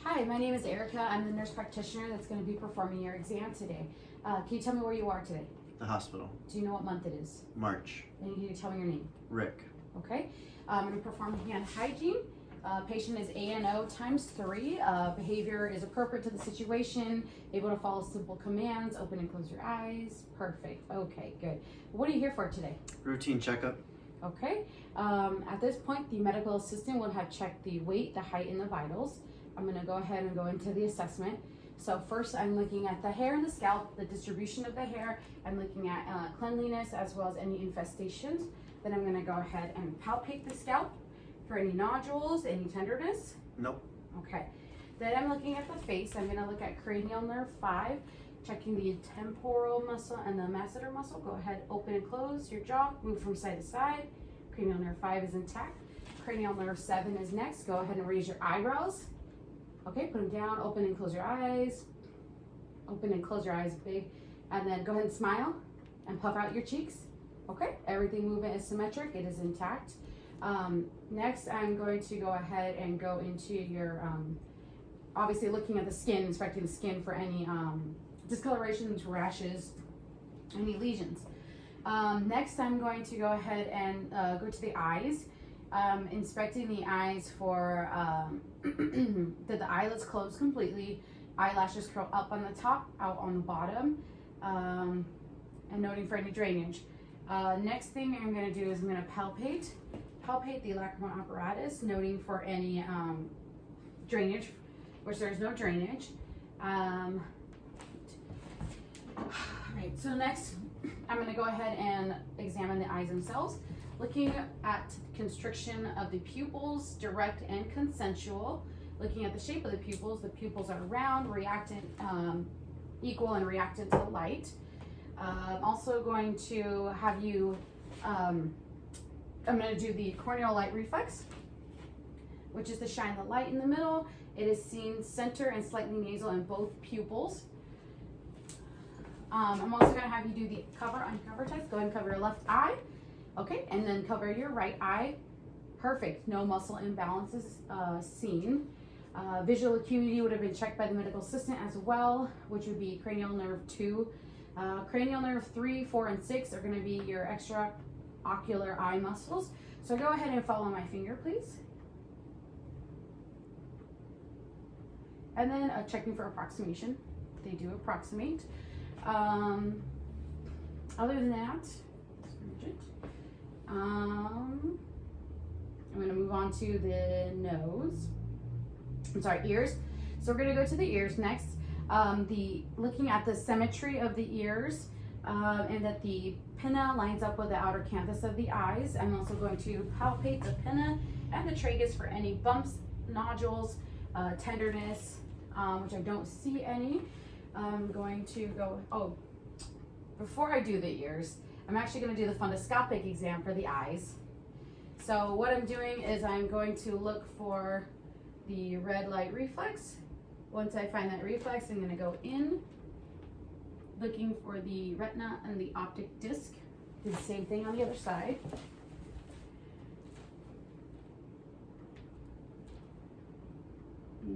Hi, my name is Erica. I'm the nurse practitioner that's going to be performing your exam today. Can you tell me where you are today? The hospital. Do you know what month it is? March. And can you tell me your name? Rick. Okay. I'm going to perform hand hygiene. Patient is ANO times 3. Behavior is appropriate to the situation. Able to follow simple commands. Open and close your eyes. Perfect. Okay, good. What are you here for today? Routine checkup. Okay. At this point, the medical assistant will have checked the weight, the height, and the vitals. I'm going to go ahead and go into the assessment. So first, I'm looking at the hair and the scalp, the distribution of the hair. I'm looking at cleanliness as well as any infestations. Then I'm going to go ahead and palpate the scalp for any nodules, any tenderness. Nope. Okay. Then I'm looking at the face. I'm going to look at cranial nerve 5, checking the temporal muscle and the masseter muscle. Go ahead, open and close your jaw, move from side to side. Cranial nerve 5 is intact. Cranial nerve 7 is next. Go ahead and raise your eyebrows. Okay, put them down, open and close your eyes. Open and close your eyes big. And then go ahead and smile and puff out your cheeks. Okay, everything movement is symmetric, it is intact. Next, I'm going to go ahead and go into your, obviously looking at the skin, inspecting the skin for any discolorations, rashes, any lesions. Next, I'm going to go ahead and go to the eyes. Inspecting the eyes for that the eyelids close completely, eyelashes curl up on the top, out on the bottom, and noting for any drainage. Next thing I'm going to do is I'm going to palpate the lacrimal apparatus, noting for any drainage, which there's no drainage. Right, so next I'm going to go ahead and examine the eyes themselves. Looking at constriction of the pupils, direct and consensual. Looking at the shape of the pupils are round, reactant, equal and reactant to light. Also going to have you, I'm going to do the corneal light reflex, which is to shine the light in the middle. It is seen center and slightly nasal in both pupils. I'm also going to have you do the uncover test. Go ahead and cover your left eye. Okay, and then cover your right eye. Perfect, no muscle imbalances seen. Visual acuity would have been checked by the medical assistant as well, which would be cranial nerve 2. Cranial nerve 3, 4, and 6 are gonna be your extraocular eye muscles. So go ahead and follow my finger, please. And then checking for approximation. They do approximate. Other than that, I'm going to move on to the nose. Ears. So we're going to go to the ears next. Looking at the symmetry of the ears and that the pinna lines up with the outer canthus of the eyes. I'm also going to palpate the pinna and the tragus for any bumps, nodules, tenderness, which I don't see any. I'm going to go, before I do the ears, I'm actually going to do the fundoscopic exam for the eyes. So what I'm doing is I'm going to look for the red light reflex. Once I find that reflex, I'm going to go in, looking for the retina and the optic disc. Do the same thing on the other side.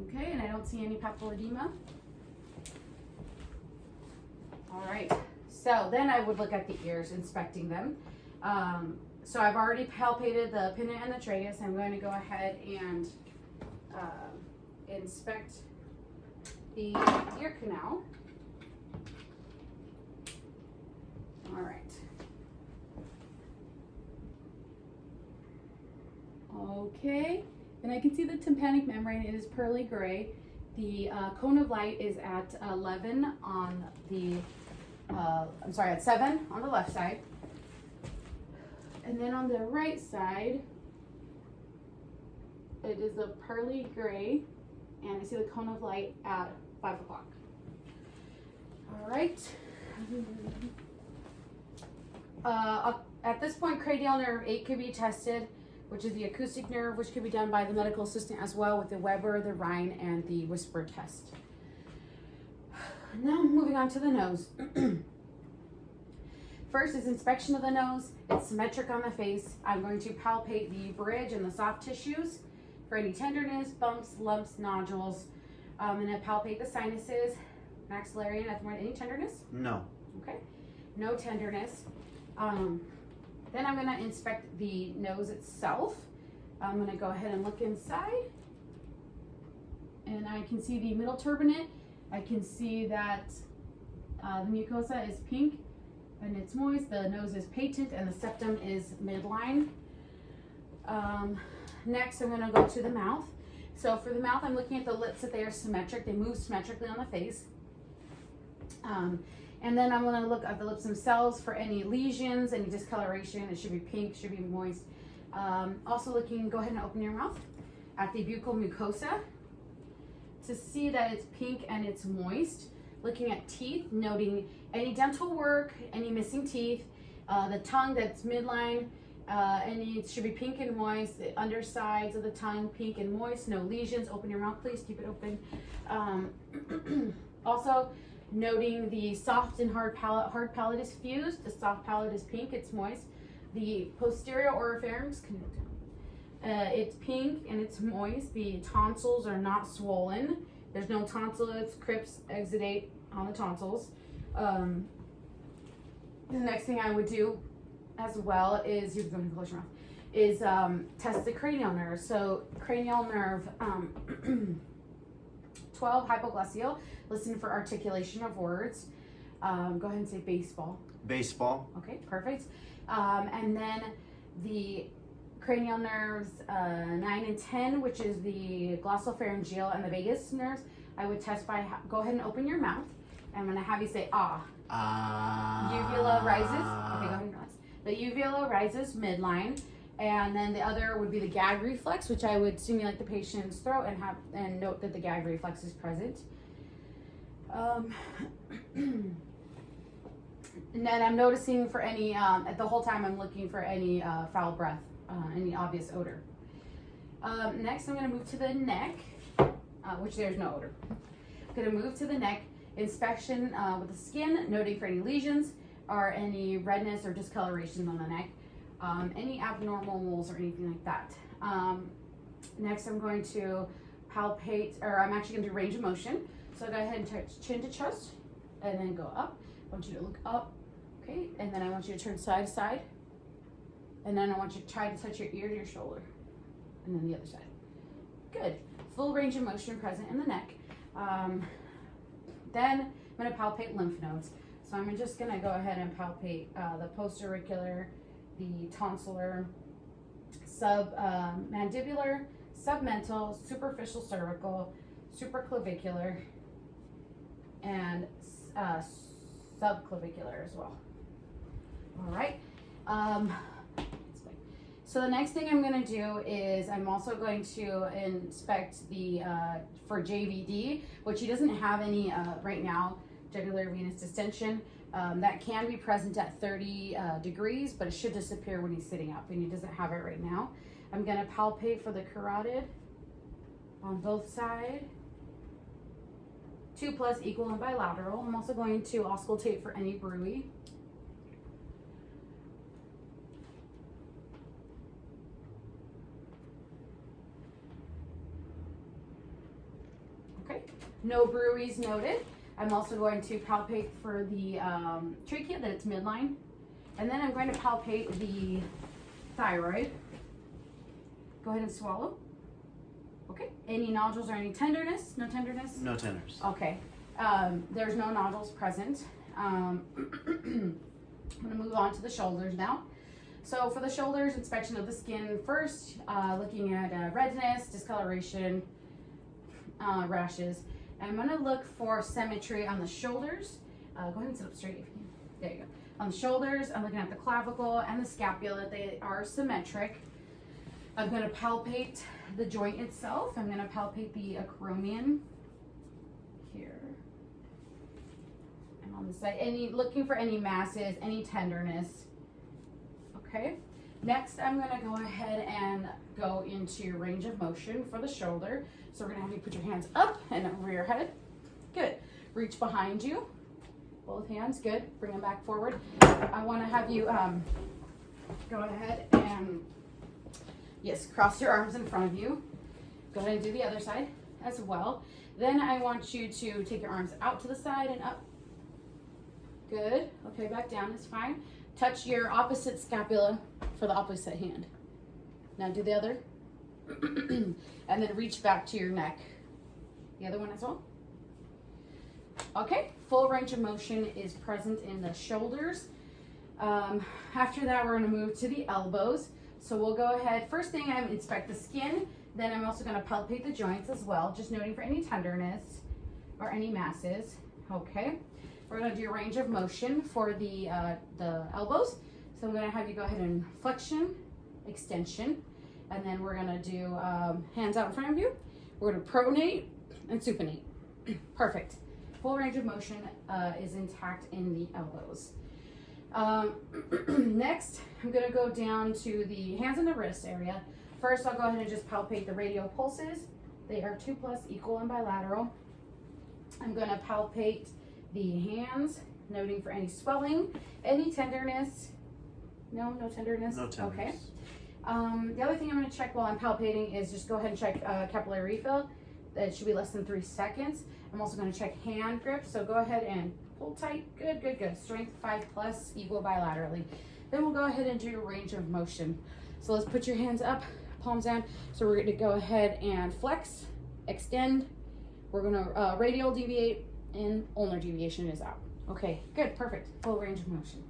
Okay, and I don't see any papilledema. All right. So then I would look at the ears, inspecting them. So I've already palpated the pinna and the tragus. I'm going to go ahead and inspect the ear canal. All right. Okay, and I can see the tympanic membrane. It is pearly gray. The cone of light is at 11 on the at 7 on the left side. And then on the right side, it is a pearly gray, and I see the cone of light at 5 o'clock. All right. At this point, cranial nerve 8 could be tested, which is the acoustic nerve, which could be done by the medical assistant as well with the Weber, the Rhine, and the Whisper test. Now moving on to the nose. First is inspection of the nose. It's symmetric on the face. I'm going to palpate the bridge and the soft tissues for any tenderness, bumps, lumps, nodules. I'm gonna palpate the sinuses, maxillary, nothing more. Any tenderness? No. Okay, no tenderness. Then I'm gonna inspect the nose itself. I'm gonna go ahead and look inside. And I can see the middle turbinate. I can see that the mucosa is pink and it's moist. The nose is patent and the septum is midline. Next, I'm gonna go to the mouth. So for the mouth, I'm looking at the lips, that they are symmetric. They move symmetrically on the face. And then I'm gonna look at the lips themselves for any lesions, any discoloration. It should be pink, should be moist. Also looking, go ahead and open your mouth at the buccal mucosa to see that it's pink and it's moist. Looking at teeth, noting any dental work, any missing teeth, the tongue that's midline, it should be pink and moist. The undersides of the tongue, pink and moist, no lesions. Open your mouth, please, keep it open. Also, noting the soft and hard palate is fused. The soft palate is pink, it's moist. The posterior oropharynx, it's pink and it's moist. The tonsils are not swollen. There's no tonsillitis, crypts, exudate on the tonsils. The next thing I would do as well is, you can go ahead and close your mouth, is test the cranial nerve. So cranial nerve 12, hypoglossal, listen for articulation of words. Go ahead and say baseball. Baseball. Okay, perfect. And then the cranial nerves 9 and 10, which is the glossopharyngeal and the vagus nerves, I would test by, go ahead and open your mouth. I'm going to have you say ah. Uvula rises. Okay, go ahead and relax. The uvula rises midline. And then the other would be the gag reflex, which I would stimulate the patient's throat and note that the gag reflex is present. And then I'm noticing for any, the whole time I'm looking for any foul breath, any obvious odor. Next, I'm going to move to the neck, which there's no odor. I'm going to move to the neck, inspection with the skin, noting for any lesions or any redness or discoloration on the neck, any abnormal moles or anything like that. Next, I'm going to palpate, or I'm actually going to do range of motion. So go ahead and touch chin to chest, and then go up. I want you to look up, okay? And then I want you to turn side to side. And then I want you to try to touch your ear to your shoulder. And then the other side. Good. Full range of motion present in the neck. Then I'm going to palpate lymph nodes. So I'm just going to go ahead and palpate the postauricular, the tonsillar, submandibular, submental, superficial cervical, supraclavicular, and subclavicular as well. All right. So the next thing I'm going to do is I'm also going to inspect the for JVD, which he doesn't have any right now, jugular venous distension. That can be present at 30 degrees, but it should disappear when he's sitting up, and he doesn't have it right now. I'm going to palpate for the carotid on both sides. 2+ equal and bilateral. I'm also going to auscultate for any bruit. Okay, no bruits noted. I'm also going to palpate for the trachea, that it's midline. And then I'm going to palpate the thyroid. Go ahead and swallow. Okay, any nodules or any tenderness? No tenderness? No tenderness. Okay, there's no nodules present. I'm gonna move on to the shoulders now. So for the shoulders, inspection of the skin first, looking at redness, discoloration, rashes. I'm gonna look for symmetry on the shoulders. Go ahead and sit up straight if you can. There you go. On the shoulders, I'm looking at the clavicle and the scapula. They are symmetric. I'm gonna palpate the joint itself. I'm gonna palpate the acromion here. And on the side, looking for any masses, any tenderness. Okay. Next, I'm gonna go ahead and go into your range of motion for the shoulder. So we're gonna have you put your hands up and over your head. Good. Reach behind you. Both hands, good. Bring them back forward. I wanna have you go ahead and, yes, cross your arms in front of you. Go ahead and do the other side. as well. Then I want you to take your arms out to the side and up. Good. Okay, back down is fine. Touch your opposite scapula for the opposite hand. Now do the other. And then reach back to your neck. The other one as well. Okay, full range of motion is present in the shoulders. After that, we're going to move to the elbows. So we'll go ahead. First thing, I inspect the skin. Then I'm also going to palpate the joints as well, just noting for any tenderness or any masses. Okay, we're going to do a range of motion for the elbows. So I'm going to have you go ahead and flexion, extension, and then we're going to do hands out in front of you. We're going to pronate and supinate. Perfect. Full range of motion is intact in the elbows. Next, I'm going to go down to the hands and the wrist area. First, I'll go ahead and just palpate the radial pulses. They are 2+ equal and bilateral. I'm going to palpate the hands, noting for any swelling, any tenderness. No tenderness? No tenderness. Okay. The other thing I'm going to check while I'm palpating is just go ahead and check capillary refill. It should be less than 3 seconds. I'm also going to check hand grip, so go ahead and pull tight. Good, good, good. Strength 5+, equal bilaterally. Then we'll go ahead and do a range of motion. So let's put your hands up, palms down. So we're going to go ahead and flex, extend. We're going to radial deviate, and ulnar deviation is out. Okay, good, perfect. Full range of motion.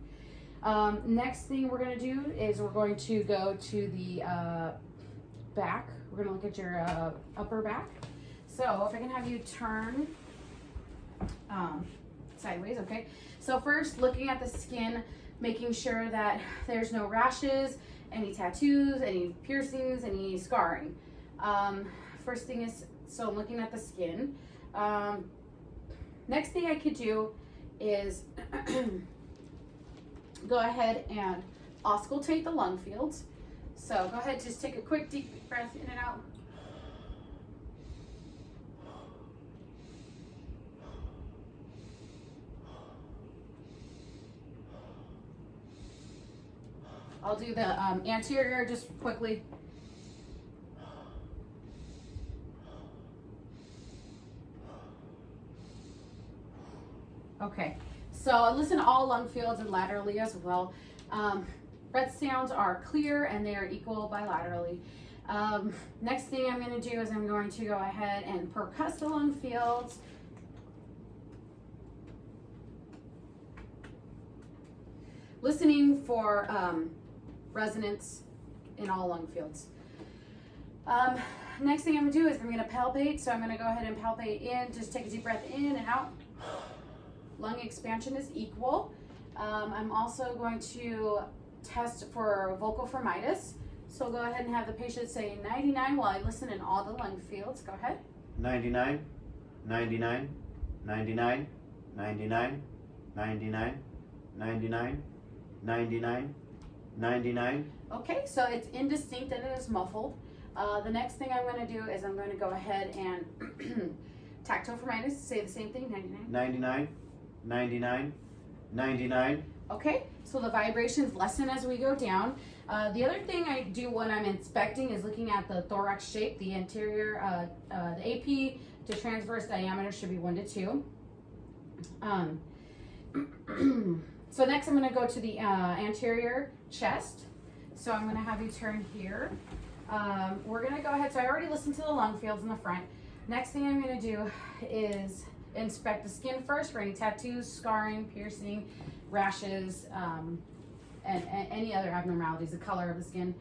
Next thing we're going to do is we're going to go to the back. We're going to look at your upper back. So if I can have you turn sideways, okay? So first, looking at the skin, making sure that there's no rashes, any tattoos, any piercings, any scarring. First thing is, so I'm looking at the skin. Next thing I could do is go ahead and auscultate the lung fields. So go ahead, just take a quick deep breath in and out. I'll do the anterior just quickly. Okay, so listen to all lung fields and laterally as well. Breath sounds are clear and they are equal bilaterally. Next thing I'm going to do is I'm going to go ahead and percuss the lung fields. Listening for resonance in all lung fields. Next thing I'm going to do is I'm going to palpate. So I'm going to go ahead and palpate in. Just take a deep breath in and out. Lung expansion is equal. I'm also going to test for vocal formitis. So go ahead and have the patient say 99 while I listen in all the lung fields. Go ahead. 99, 99, 99, 99, 99, 99, 99, 99. Okay, so it's indistinct and it is muffled. The next thing I'm going to do is I'm going to go ahead and tactile formitis, say the same thing, 99. 99, 99, 99. Okay, so the vibrations lessen as we go down. The other thing I do when I'm inspecting is looking at the thorax shape. The anterior, the AP to transverse diameter should be 1 to 2. So next I'm going to go to the anterior chest. So I'm going to have you turn here. We're going to go ahead. So I already listened to the lung fields in the front. Next thing I'm going to do is inspect the skin first for any tattoos, scarring, piercing, rashes, and any other abnormalities, the color of the skin.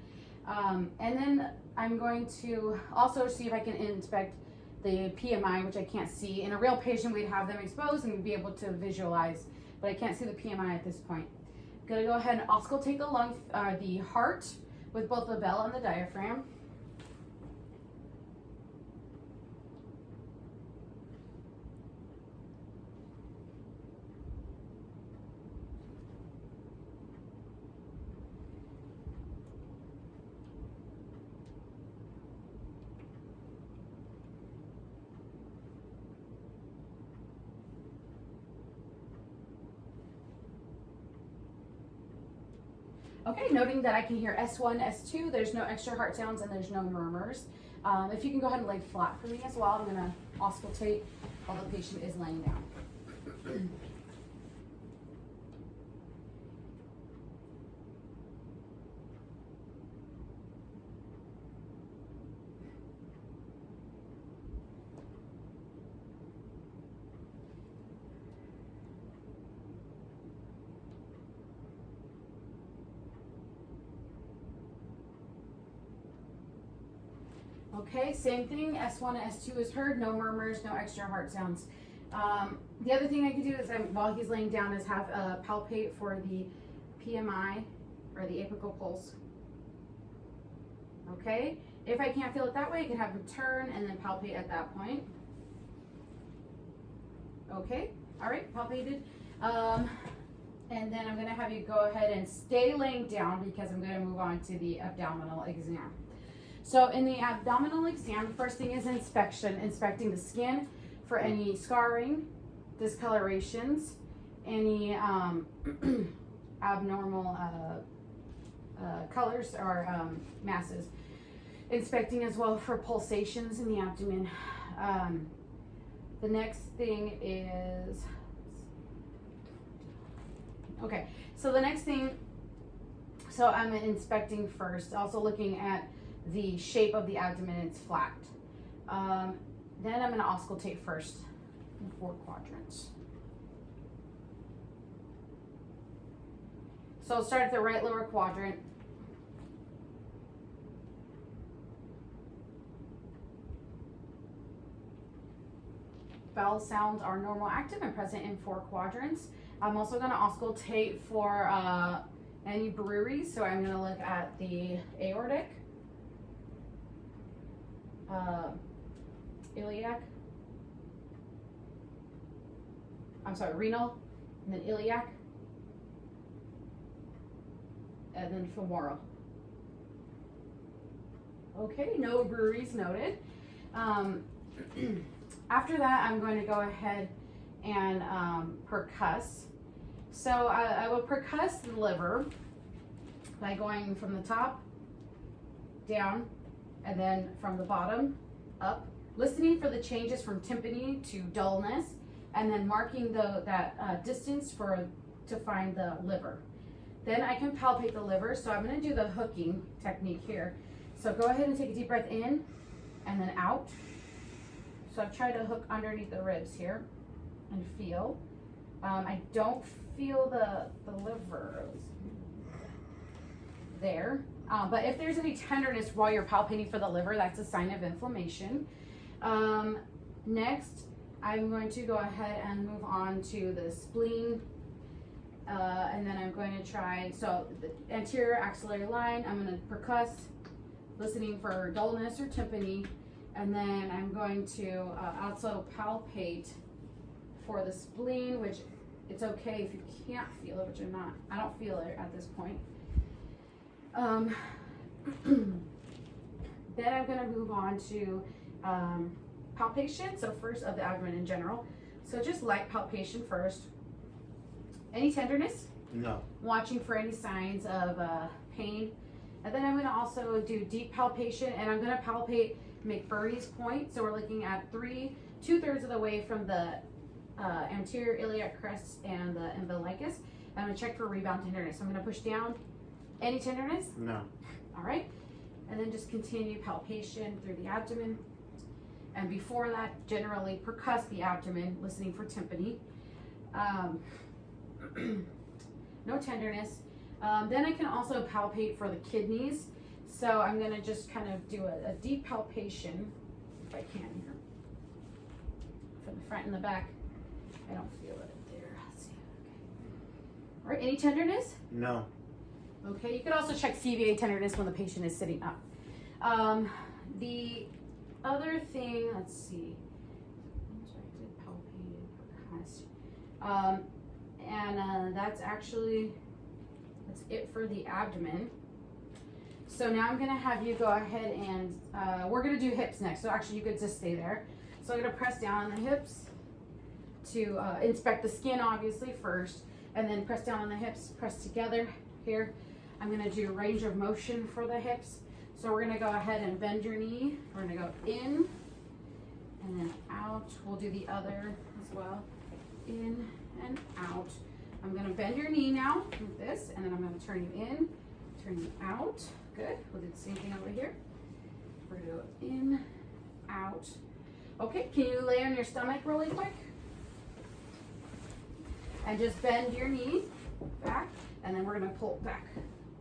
And then I'm going to also see if I can inspect the PMI, which I can't see. In a real patient, we'd have them exposed and be able to visualize, but I can't see the PMI at this point. I'm gonna go ahead and auscultate the heart with both the bell and the diaphragm. Okay, noting that I can hear S1, S2, there's no extra heart sounds and there's no murmurs. If you can go ahead and lay flat for me as well, I'm gonna auscultate while the patient is laying down. Okay, same thing, S1 and S2 is heard, no murmurs, no extra heart sounds. The other thing I could do is, while he's laying down, is have palpate for the PMI, or the apical pulse. Okay, if I can't feel it that way, I can have him turn and then palpate at that point. Okay, all right, palpated. And then I'm gonna have you go ahead and stay laying down because I'm gonna move on to the abdominal exam. So in the abdominal exam, the first thing is inspecting the skin for any scarring, discolorations, any abnormal colors or masses. Inspecting as well for pulsations in the abdomen. The next thing is, okay, so the next thing, so I'm inspecting first, also looking at the shape of the abdomen, it's flat. Then I'm going to auscultate first in 4 quadrants. So I'll start at the right lower quadrant. Bowel sounds are normal, active, and present in 4 quadrants. I'm also going to auscultate for any breweries, so I'm going to look at the aortic, iliac, renal, and then iliac, and then femoral. Okay, no breweries noted. After that, I'm going to go ahead and percuss. So I will percuss the liver by going from the top down and then from the bottom up, listening for the changes from tympany to dullness, and then marking that distance to find the liver. Then I can palpate the liver, so I'm going to do the hooking technique here. So go ahead and take a deep breath in and then out. So I've tried to hook underneath the ribs here and feel. I don't feel the liver there. But if there's any tenderness while you're palpating for the liver, that's a sign of inflammation. Next, I'm going to go ahead and move on to the spleen. And then I'm going to try, so the anterior axillary line, I'm going to percuss, listening for dullness or tympany. And then I'm going to also palpate for the spleen, which it's okay if you can't feel it, which I don't feel it at this point. Then I'm going to move on to palpation. So first of the abdomen in general. So just light palpation first. Any tenderness? No. Watching for any signs of pain. And then I'm going to also do deep palpation, and I'm going to palpate McBurney's point. So we're looking at 2/3 of the way from the anterior iliac crest and the umbilicus. I'm going to check for rebound tenderness. So I'm going to push down. Any tenderness? No. All right. And then just continue palpation through the abdomen. And before that, generally percuss the abdomen, listening for tympany. No tenderness. Then I can also palpate for the kidneys. So I'm going to just kind of do a deep palpation, if I can here, from the front and the back. I don't feel it there. Let's see. Okay. All right, any tenderness? No. Okay, you could also check CVA tenderness when the patient is sitting up. The other thing, let's see. So I did palpate and percuss. That's it for the abdomen. So now I'm going to have you go ahead and we're going to do hips next. So actually you could just stay there. So I'm going to press down on the hips to inspect the skin obviously first, and then press down on the hips, press together here. I'm going to do range of motion for the hips. So we're gonna go ahead and bend your knee. We're gonna go in and then out. We'll do the other as well. In and out. I'm gonna bend your knee now with this, and then I'm gonna turn you in, turn you out. Good. We'll do the same thing over here. We're gonna go in, out. Okay, can you lay on your stomach really quick? And just bend your knee back, and then we're gonna pull it back.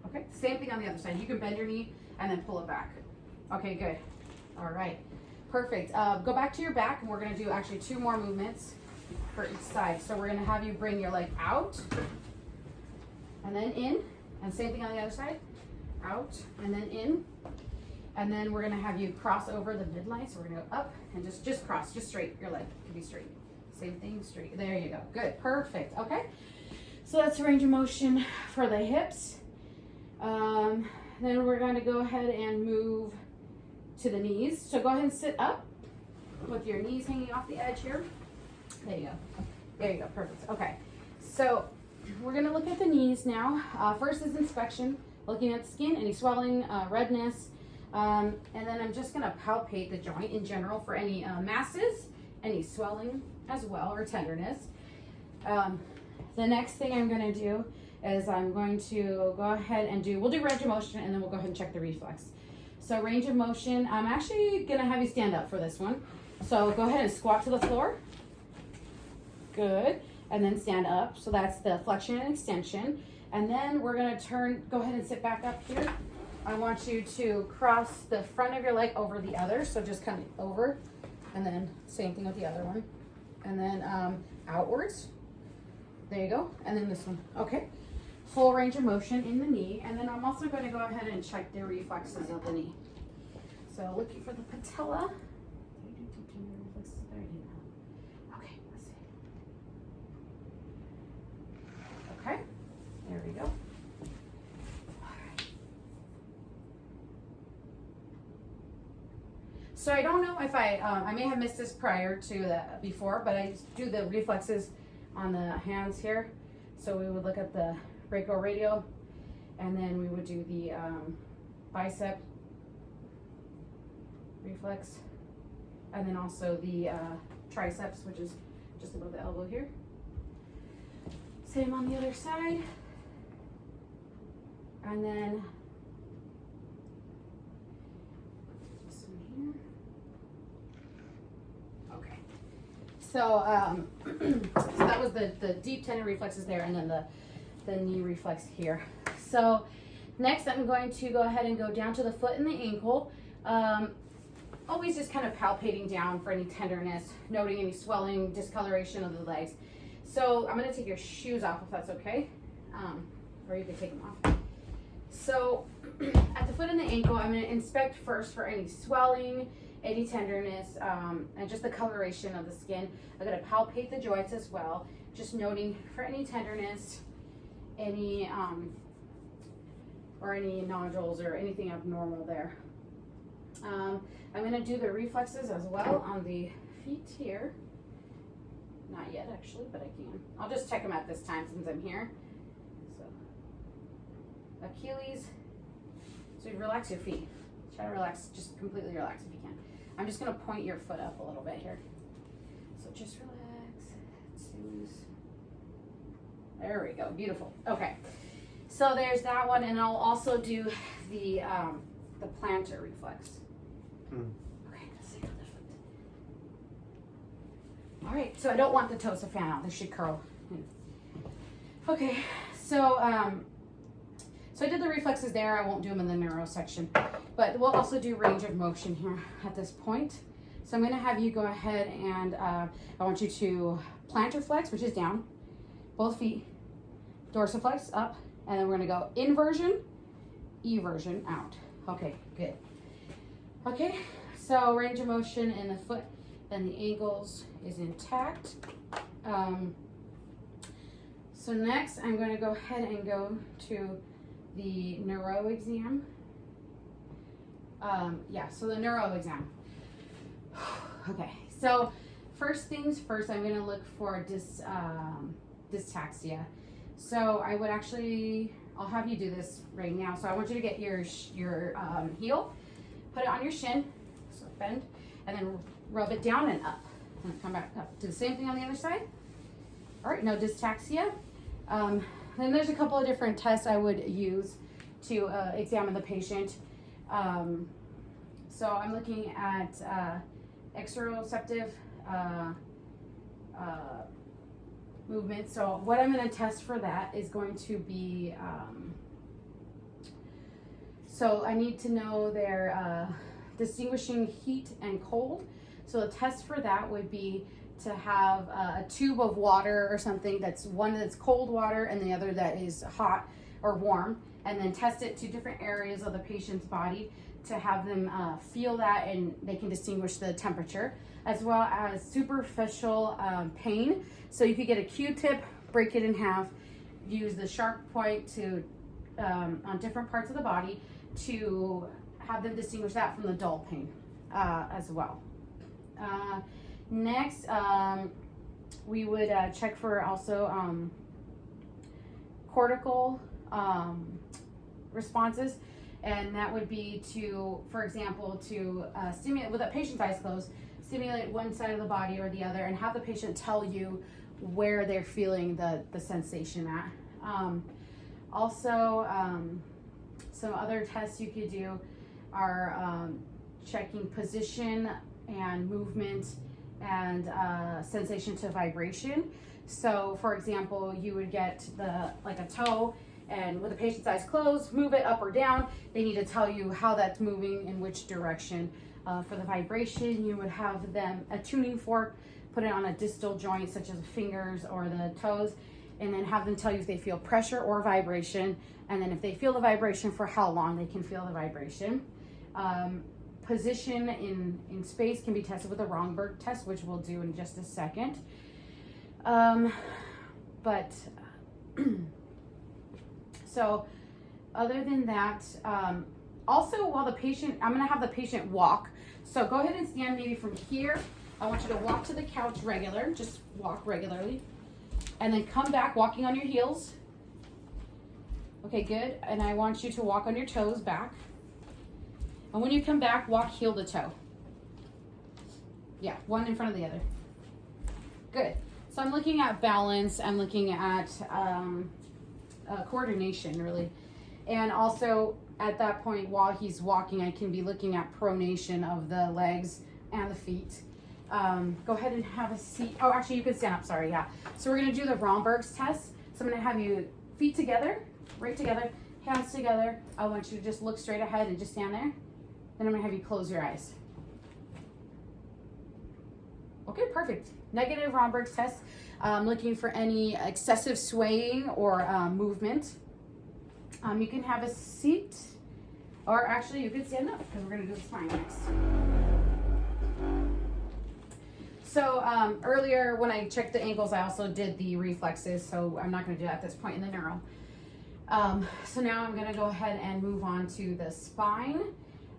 Okay, same thing on the other side. You can bend your knee and then pull it back. Okay, good. All right, perfect. Go back to your back, and we're gonna do actually 2 more movements for each side. So we're gonna have you bring your leg out, and then in, and same thing on the other side. Out, and then in, and then we're gonna have you cross over the midline. So we're gonna go up, and just cross, just straight, your leg can be straight. Same thing, straight, there you go, good, perfect, okay. So that's range of motion for the hips. Then we're gonna go ahead and move to the knees. So go ahead and sit up with your knees hanging off the edge here. There you go, there you go, perfect, okay. So we're gonna look at the knees now. First is inspection, looking at the skin, any swelling, redness, and then I'm just gonna palpate the joint in general for any masses, any swelling as well, or tenderness. The next thing I'm gonna do is I'm going to go ahead and we'll do range of motion, and then we'll go ahead and check the reflex. So range of motion, I'm actually gonna have you stand up for this one. So go ahead and squat to the floor. Good, and then stand up. So that's the flexion and extension. And then we're gonna go ahead and sit back up here. I want you to cross the front of your leg over the other. So just come over, and then same thing with the other one. And then outwards. There you go. And then this one. Okay. Full range of motion in the knee. And then I'm also going to go ahead and check the reflexes of the knee. So looking for the patella. Okay, let's see. Okay. There we go. All right. So I don't know if I may have missed this prior to that before, but I do the reflexes on the hands here. So we would look at the brachioradial, and then we would do the bicep reflex, and then also the triceps, which is just above the elbow here. Same on the other side. And then this one here. Okay. So, so that was the deep tendon reflexes there, and then the knee reflex here. So next I'm going to go ahead and go down to the foot and the ankle. Always just kind of palpating down for any tenderness, noting any swelling, discoloration of the legs. So I'm going to take your shoes off if that's okay, or you can take them off. So at the foot and the ankle, I'm going to inspect first for any swelling, any tenderness, and just the coloration of the skin. I'm going to palpate the joints as well, just noting for any tenderness, any or any nodules or anything abnormal there. I'm going to do the reflexes as well on the feet here. Not yet actually, but I can. I'll just check them at this time since I'm here. So Achilles. So you relax your feet. Try to relax, just completely relax if you can. I'm just going to point your foot up a little bit here. So just relax. Stay loose. There we go. Beautiful. Okay. So there's that one, and I'll also do the plantar reflex. Okay, let's see how the foot. All right, so I don't want the toes to fan out. They should curl. Okay, so so I did the reflexes there. I won't do them in the neuro section, but we'll also do range of motion here at this point. So I'm going to have you go ahead and I want you to plantar flex, which is down, both feet, dorsiflex up, and then we're going to go inversion, eversion out. Okay, good. Okay, so range of motion in the foot and the ankles is intact. So next I'm going to go ahead and go to the neuro exam. So the neuro exam. Okay, so first things first, I'm going to look for dystaxia. So I would actually I'll have you do this right now. So I want you to get your heel, put it on your shin, so bend, and then rub it down and up. And come back up. Do the same thing on the other side. All right, no dystaxia. Then there's a couple of different tests I would use to examine the patient. So I'm looking at exteroceptive movement. So what I'm going to test for that is going to be, so I need to know their distinguishing heat and cold. So the test for that would be to have a tube of water or something one that's cold water and the other that is hot or warm, and then test it to different areas of the patient's body to have them feel that, and they can distinguish the temperature, as well as superficial pain. So you could get a Q-tip, break it in half, use the sharp point to on different parts of the body to have them distinguish that from the dull pain as well. Next, we would check for also cortical responses, and that would be to, for example, to stimulate, with a patient's eyes closed, stimulate one side of the body or the other, and have the patient tell you where they're feeling the sensation at. Also, some other tests you could do are checking position and movement and sensation to vibration. So for example, you would get like a toe, and with the patient's eyes closed, move it up or down. They need to tell you how that's moving in which direction. For the vibration, you would have them a tuning fork, put it on a distal joint such as the fingers or the toes, and then have them tell you if they feel pressure or vibration, and then if they feel the vibration, for how long they can feel the vibration. Position in space can be tested with a Romberg test, which we'll do in just a second. So other than that, also while the patient, I'm gonna have the patient walk. So go ahead and stand maybe from here. I want you to walk to the couch just walk regularly. And then come back walking on your heels. Okay, good. And I want you to walk on your toes back. And when you come back, walk heel to toe. Yeah, one in front of the other. Good. So I'm looking at balance. I'm looking at coordination, really. And also, at that point, while he's walking, I can be looking at pronation of the legs and the feet. Go ahead and have a seat. Oh, actually, you can stand up. Sorry, yeah. So we're going to do the Romberg's test. So I'm going to have you feet together, right together, hands together. I want you to just look straight ahead and just stand there. Then I'm going to have you close your eyes. Okay, perfect. Negative Romberg's test. Looking for any excessive swaying or movement. You can have a seat, or actually you can stand up because we're going to do the spine next. So earlier when I checked the ankles, I also did the reflexes, so I'm not going to do that at this point in the neuro. So now I'm going to go ahead and move on to the spine,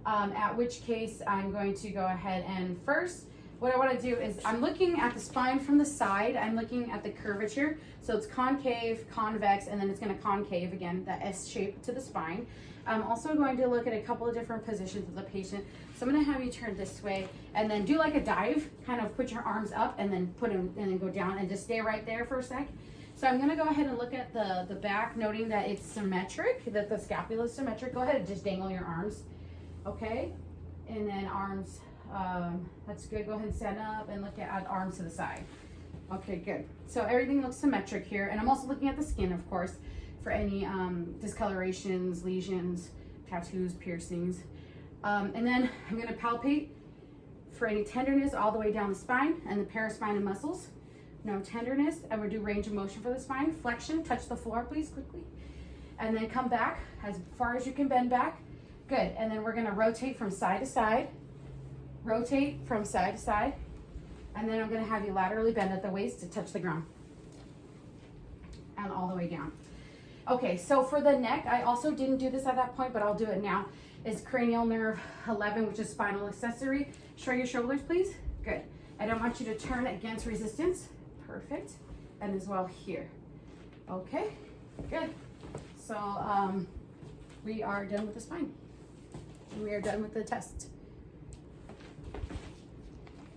at which case I'm going to go ahead and first, what I want to do is I'm looking at the spine from the side. I'm looking at the curvature. So it's concave, convex, and then it's going to concave again, that S shape to the spine. I'm also going to look at a couple of different positions of the patient. So I'm going to have you turn this way and then do like a dive, kind of put your arms up and then put them and then go down and just stay right there for a sec. So I'm going to go ahead and look at the back, noting that it's symmetric, that the scapula is symmetric. Go ahead and just dangle your arms. Okay. And then arms. That's good. Go ahead and stand up and look at arms to the side. Okay, good. So everything looks symmetric here. And I'm also looking at the skin, of course, for any discolorations, lesions, tattoos, piercings. And then I'm going to palpate for any tenderness all the way down the spine and the paraspinal muscles. No tenderness. I would do range of motion for the spine. Flexion, touch the floor, please, quickly. And then come back as far as you can bend back. Good. And then we're going to rotate from side to side. Rotate from side to side, and then I'm going to have you laterally bend at the waist to touch the ground and all the way down. Okay, so for the neck, I also didn't do this at that point, but I'll do it now, is cranial nerve 11, which is spinal accessory. Shrug your shoulders, please. Good. And I want you to turn against resistance. Perfect. And as well here. Okay, good. So we are done with the spine. And we are done with the test.